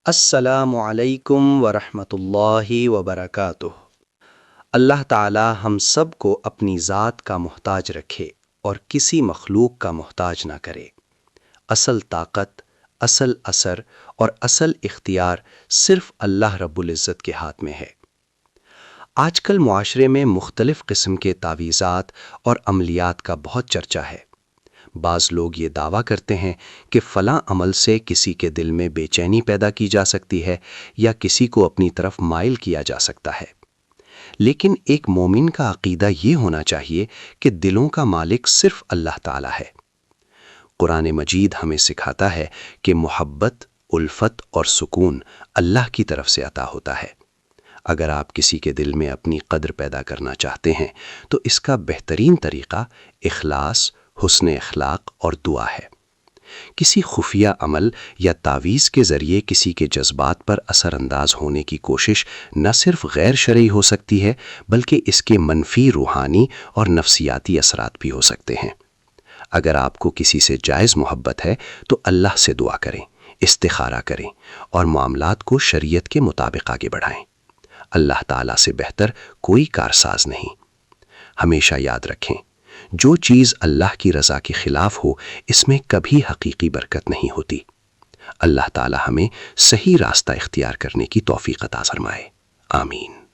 السلام علیکم ورحمۃ اللہ وبرکاتہ۔ اللہ تعالی ہم سب کو اپنی ذات کا محتاج رکھے اور کسی مخلوق کا محتاج نہ کرے۔ اصل طاقت، اصل اثر اور اصل اختیار صرف اللہ رب العزت کے ہاتھ میں ہے۔ آج کل معاشرے میں مختلف قسم کے تعویذات اور عملیات کا بہت چرچا ہے۔ بعض لوگ یہ دعویٰ کرتے ہیں کہ فلاں عمل سے کسی کے دل میں بے چینی پیدا کی جا سکتی ہے یا کسی کو اپنی طرف مائل کیا جا سکتا ہے۔ لیکن ایک مومن کا عقیدہ یہ ہونا چاہیے کہ دلوں کا مالک صرف اللہ تعالی ہے۔ قرآن مجید ہمیں سکھاتا ہے کہ محبت، الفت اور سکون اللہ کی طرف سے عطا ہوتا ہے۔ اگر آپ کسی کے دل میں اپنی قدر پیدا کرنا چاہتے ہیں تو اس کا بہترین طریقہ اخلاص، حسن اخلاق اور دعا ہے۔ کسی خفیہ عمل یا تعویذ کے ذریعے کسی کے جذبات پر اثر انداز ہونے کی کوشش نہ صرف غیر شرعی ہو سکتی ہے بلکہ اس کے منفی روحانی اور نفسیاتی اثرات بھی ہو سکتے ہیں۔ اگر آپ کو کسی سے جائز محبت ہے تو اللہ سے دعا کریں، استخارہ کریں اور معاملات کو شریعت کے مطابق آگے بڑھائیں۔ اللہ تعالیٰ سے بہتر کوئی کارساز نہیں۔ ہمیشہ یاد رکھیں، جو چیز اللہ کی رضا کے خلاف ہو اس میں کبھی حقیقی برکت نہیں ہوتی۔ اللہ تعالی ہمیں صحیح راستہ اختیار کرنے کی توفیق عطا فرمائے۔ آمین۔